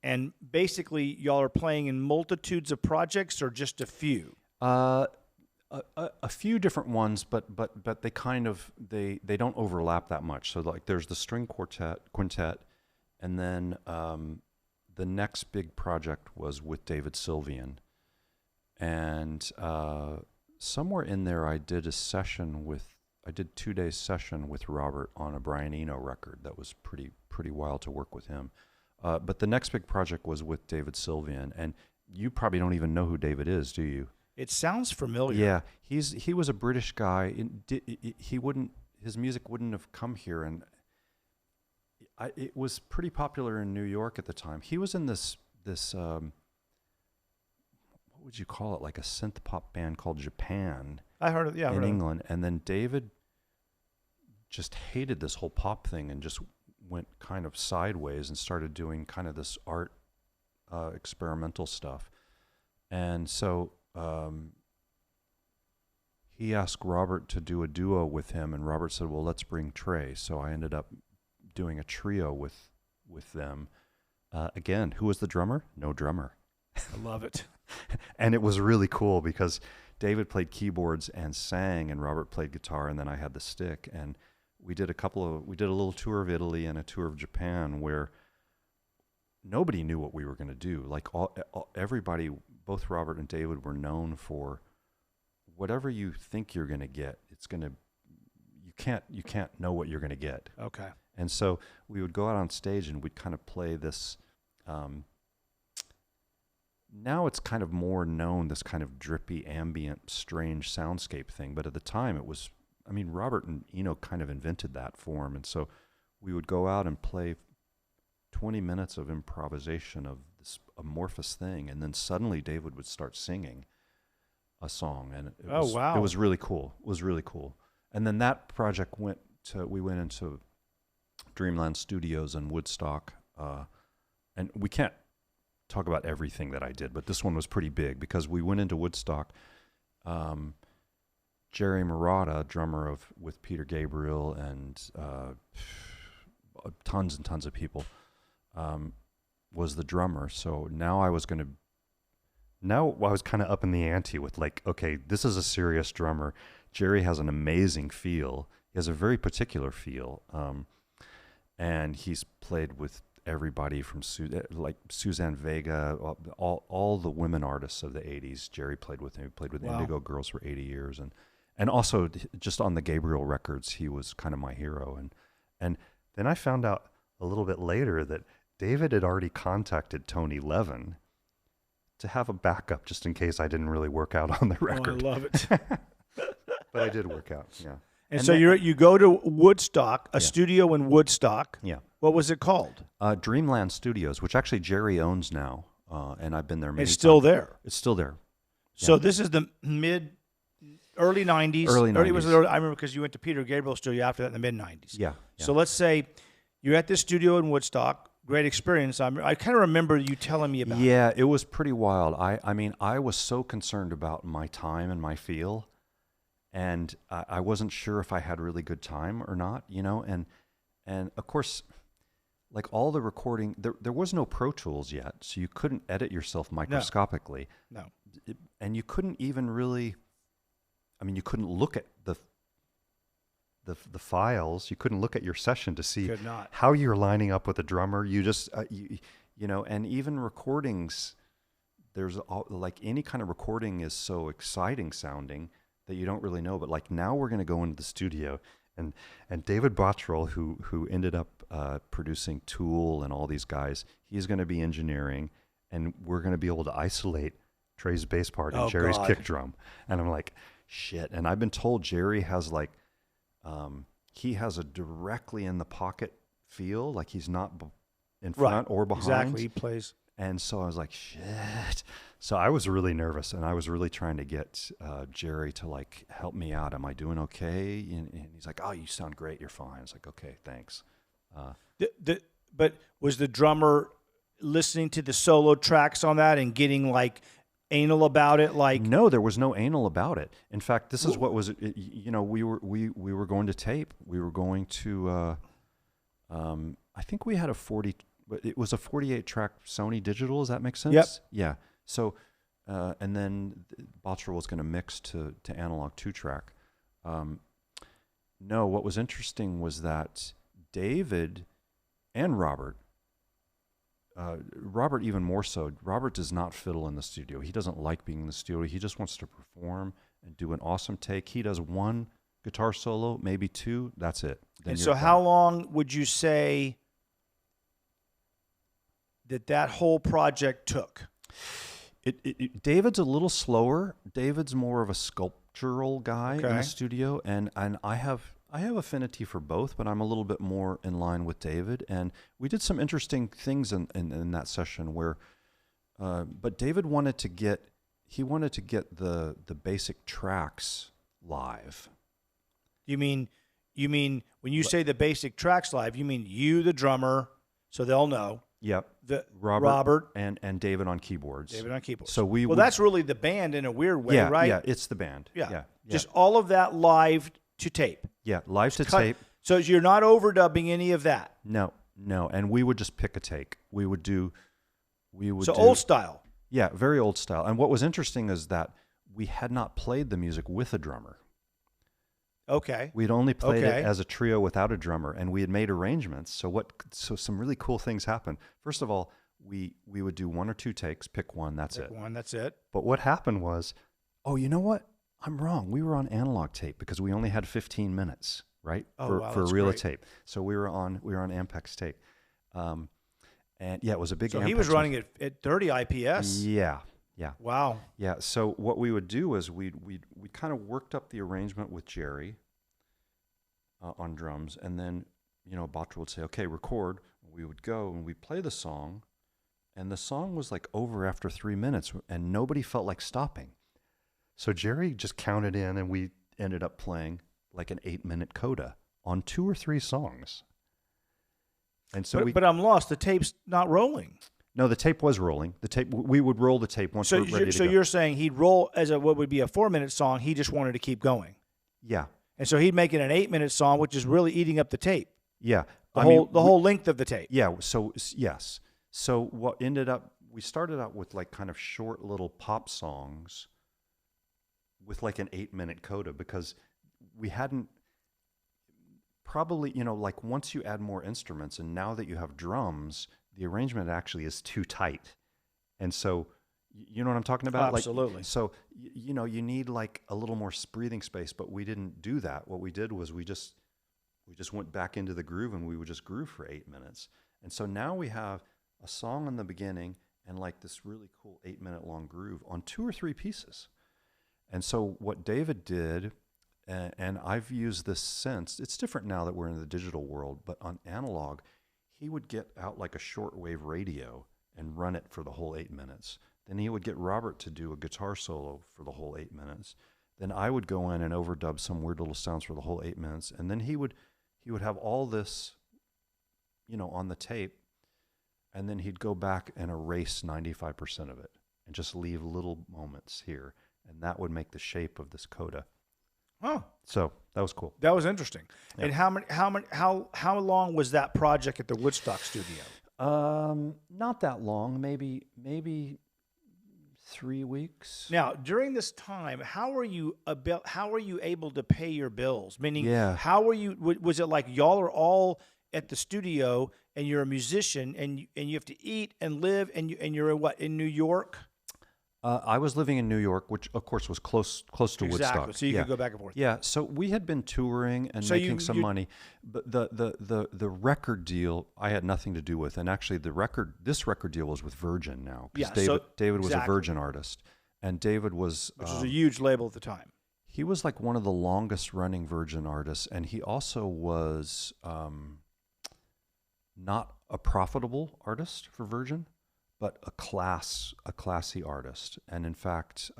And basically y'all are playing in multitudes of projects or just a few? A few different ones, but they kind of they don't overlap that much. So there's the string quintet, and then the next big project was with David Sylvian, and somewhere in there I did 2 days session with Robert on a Brian Eno record that was pretty wild to work with him. But the next big project was with David Sylvian, and you probably don't even know who David is, do you? It sounds familiar. Yeah, he was a British guy. His music wouldn't have come here, and it was pretty popular in New York at the time. He was in this what would you call it, like a synth pop band called Japan. I heard it. Yeah, I in heard England, and then David just hated this whole pop thing and just went kind of sideways and started doing kind of this art experimental stuff, and so. He asked Robert to do a duo with him, and Robert said, well, let's bring Trey. So I ended up doing a trio with them. Again, who was the drummer? No drummer. I love it. And it was really cool because David played keyboards and sang, and Robert played guitar, and then I had the stick. And we did a little tour of Italy and a tour of Japan where nobody knew what we were going to do. Like everybody, both Robert and David were known for whatever you think you're going to get. You can't know what you're going to get. Okay. And so we would go out on stage and we'd kind of play this. Now it's kind of more known, this kind of drippy, ambient, strange soundscape thing. But at the time it was, I mean, Robert and Eno kind of invented that form. And so we would go out and play 20 minutes of improvisation of this amorphous thing. And then suddenly David would start singing a song. And it was really cool. It was really cool. And then that project we went into Dreamland Studios in Woodstock. And we can't talk about everything that I did, but this one was pretty big because we went into Woodstock. Jerry Marotta, drummer with Peter Gabriel and tons and tons of people, was the drummer. So now I was kind of up in the ante with like, okay, this is a serious drummer. Jerry has an amazing feel. He has a very particular feel. And he's played with everybody from like Suzanne Vega, all the women artists of the 80s. Jerry played with him. He played with Indigo Girls for 80 years. And also just on the Gabriel records, he was kind of my hero. And then I found out a little bit later that David had already contacted Tony Levin to have a backup just in case I didn't really work out on the record. Oh, I love it. But I did work out, yeah. And so then, you go to Woodstock, a studio in Woodstock. Yeah. What was it called? Dreamland Studios, which actually Jerry owns now, and I've been there many times. It's still there. It's still there. So Yeah. this is the early 90s. Early 90s. I remember because you went to Peter Gabriel's studio after that in the mid-90s. Yeah. So let's say you're at this studio in Woodstock. Great experience. I kind of remember you telling me about it. Yeah, it was pretty wild. I mean, I was so concerned about my time and my feel, and I wasn't sure if I had really good time or not, you know, and of course, like all the recording, there was no Pro Tools yet, so you couldn't edit yourself microscopically. No. And you couldn't even really, I mean, you couldn't look at the files. You couldn't look at your session to see how you're lining up with the drummer. You just, you know, and even recordings, like any kind of recording is so exciting sounding that you don't really know. But like now we're going to go into the studio and David Bottrell, who ended up producing Tool and all these guys, he's going to be engineering, and we're going to be able to isolate Trey's bass part and Jerry's kick drum. And I'm like, shit. And I've been told Jerry has like, he has a directly in the pocket feel, like he's not in front or behind. Exactly, he plays. And so I was like, shit. So I was really nervous, and I was really trying to get Jerry to like help me out. Am I doing okay? And he's like, oh, you sound great. You're fine. I was like, okay, thanks. But was the drummer listening to the solo tracks on that and getting like anal about it? Like, no, there was no anal about it. In fact, this is what was, you know, we were going to tape. We were going to, I think we had it was a 48 track Sony digital. Does that make sense? Yep. Yeah. So, and then Bottrell was going to mix to analog 2-track. No, what was interesting was that David and Robert even more so, Robert does not fiddle in the studio. He doesn't like being in the studio. He just wants to perform and do an awesome take. He does one guitar solo, maybe two. That's it. And so how long would you say that whole project took? David's a little slower. David's more of a sculptural guy in the studio, and I have affinity for both, but I'm a little bit more in line with David. And we did some interesting things in that session where, but David wanted to get the basic tracks live. You mean when you say the basic tracks live, you mean you, the drummer, so they'll know. Yep. Robert and David on keyboards. So we that's really the band in a weird way, right? Yeah, it's the band. Yeah. Just all of that live to tape. Yeah, live to tape. So you're not overdubbing any of that. No. And we would just pick a take. So old style. Yeah, very old style. And what was interesting is that we had not played the music with a drummer. Okay. We'd only played it as a trio without a drummer, and we had made arrangements. So some really cool things happened. First of all, we would do 1 or 2 takes, pick one, that's it. One, that's it. But what happened was, oh, you know what? I'm wrong. We were on analog tape because we only had 15 minutes, right? For a reel of tape. So we were on Ampex tape. And yeah, it was a big. So Ampex he was running it at 30 IPS. Yeah. Wow. Yeah. So what we would do is we kind of worked up the arrangement with Jerry on drums, and then Batra would say, "Okay, record." We would go and we'd play the song, and the song was like over after 3 minutes, and nobody felt like stopping. So Jerry just counted in, and we ended up playing like an 8-minute coda on 2 or 3 songs. And so but I'm lost. The tape's not rolling. No, the tape was rolling. The tape, we would roll the tape once we're ready to go. So you're saying he'd roll as what would be a 4-minute song. He just wanted to keep going. Yeah. And so he'd make it an 8-minute song, which is really eating up the tape. Yeah. The whole length of the tape. Yeah. So yes. So what ended up, we started out with like kind of short little pop songs with like an 8-minute coda, because we hadn't probably, like once you add more instruments, and now that you have drums, the arrangement actually is too tight. And so, you know what I'm talking about? Absolutely. Like, so, you need like a little more breathing space, but we didn't do that. What we did was we just went back into the groove, and we would just groove for 8 minutes. And so now we have a song in the beginning and like this really cool 8-minute long groove on 2 or 3 pieces. And so what David did, and I've used this since, it's different now that we're in the digital world, but on analog, he would get out like a shortwave radio and run it for the whole 8 minutes. Then he would get Robert to do a guitar solo for the whole 8 minutes. Then I would go in and overdub some weird little sounds for the whole 8 minutes. And then he would have all this, on the tape, and then he'd go back and erase 95% of it and just leave little moments here. And that would make the shape of this coda. Oh, so that was cool. That was interesting. Yep. And how long was that project at the Woodstock studio? Not that long. Maybe 3 weeks. Now, during this time, how were you able to pay your bills? Meaning, how were you? Was it like y'all are all at the studio and you're a musician and you have to eat and live and you're in New York? I was living in New York, which of course was close to Woodstock. So you could go back and forth. Yeah, so we had been touring and making some money, but the record deal I had nothing to do with, and actually this record deal was with Virgin now, because David was a Virgin artist, and David was which was a huge label at the time. He was like one of the longest running Virgin artists, and he also was not a profitable artist for Virgin, but a classy artist. And in fact,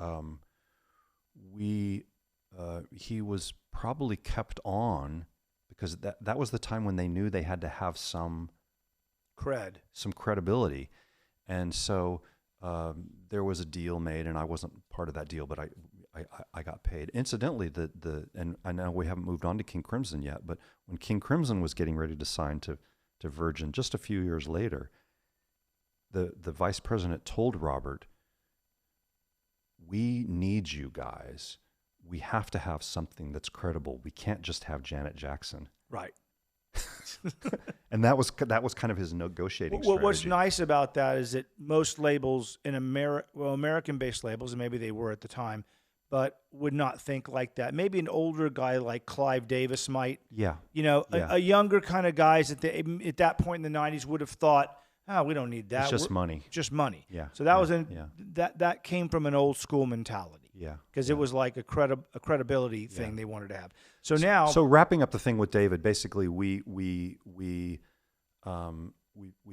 he was probably kept on because that was the time when they knew they had to have some credibility. And so there was a deal made, and I wasn't part of that deal, but I got paid. Incidentally, and I know we haven't moved on to King Crimson yet, but when King Crimson was getting ready to sign to Virgin just a few years later, the vice president told Robert, "We need you guys. We have to have something that's credible. We can't just have Janet Jackson." Right. And that was kind of his negotiating strategy. What's nice about that is that most labels in American-based labels, and maybe they were at the time, but would not think like that. Maybe an older guy like Clive Davis might. Yeah. A younger kind of guys at that point in the 90s would have thought, "Oh, we don't need that. It's just money." Just money. Yeah. So that that came from an old school mentality. Yeah. Because it was like a credibility thing they wanted to have. So wrapping up the thing with David, basically we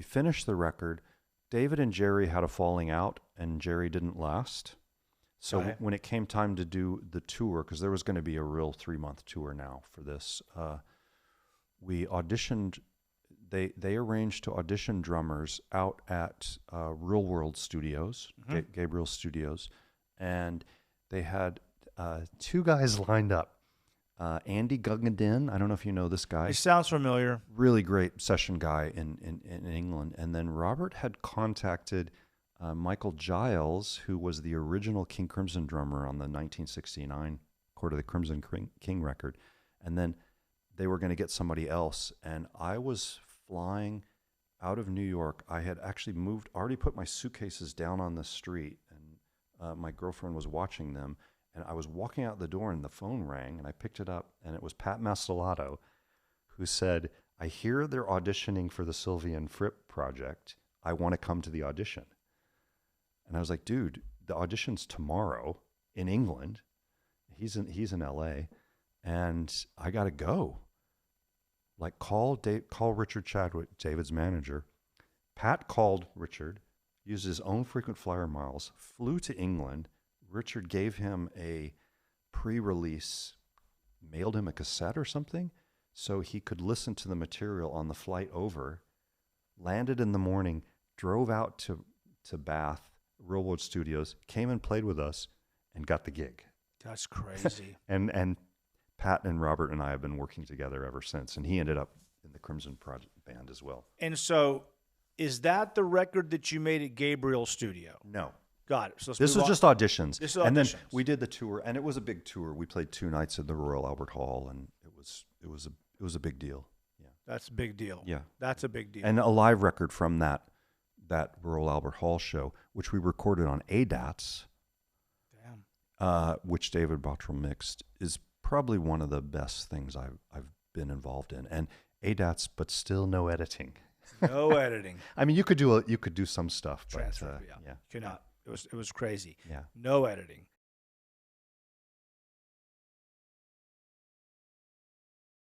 finished the record. David and Jerry had a falling out, and Jerry didn't last. So when it came time to do the tour, because there was going to be a real 3-month tour now for this, we auditioned. They arranged to audition drummers out at Real World Studios, Gabriel Studios, and they had 2 guys lined up. Andy Guggendin, I don't know if you know this guy. He sounds familiar. Really great session guy in England. And then Robert had contacted Michael Giles, who was the original King Crimson drummer on the 1969 Court of the Crimson King record. And then they were going to get somebody else. And I was flying out of New York. I had actually already put my suitcases down on the street, and my girlfriend was watching them. And I was walking out the door, and the phone rang, and I picked it up, and it was Pat Masalato, who said, "I hear they're auditioning for the Sylvian Fripp project. I want to come to the audition." And I was like, "Dude, the audition's tomorrow in England. He's in LA, and I got to go. Like, call Richard Chadwick, David's manager." Pat called Richard, used his own frequent flyer miles, flew to England. Richard gave him a pre-release, mailed him a cassette or something, so he could listen to the material on the flight over. Landed in the morning, drove out to Bath, Real Studios, came and played with us, and got the gig. That's crazy. And Pat and Robert and I have been working together ever since, and he ended up in the Crimson Project band as well. And so, is that the record that you made at Gabriel Studio? No. Got it. So This was just auditions. This is and auditions. then we did the tour, and it was a big tour. We played 2 nights at the Royal Albert Hall, and it was a big deal. Yeah. That's a big deal. Yeah. That's a big deal. And a live record from that Royal Albert Hall show, which we recorded on ADATs, which David Bottrell mixed, is probably one of the best things I've been involved in. And ADATs, but still no editing. No editing. I mean, you could do some stuff, but Transfer, yeah. You cannot. It was crazy. Yeah. No editing.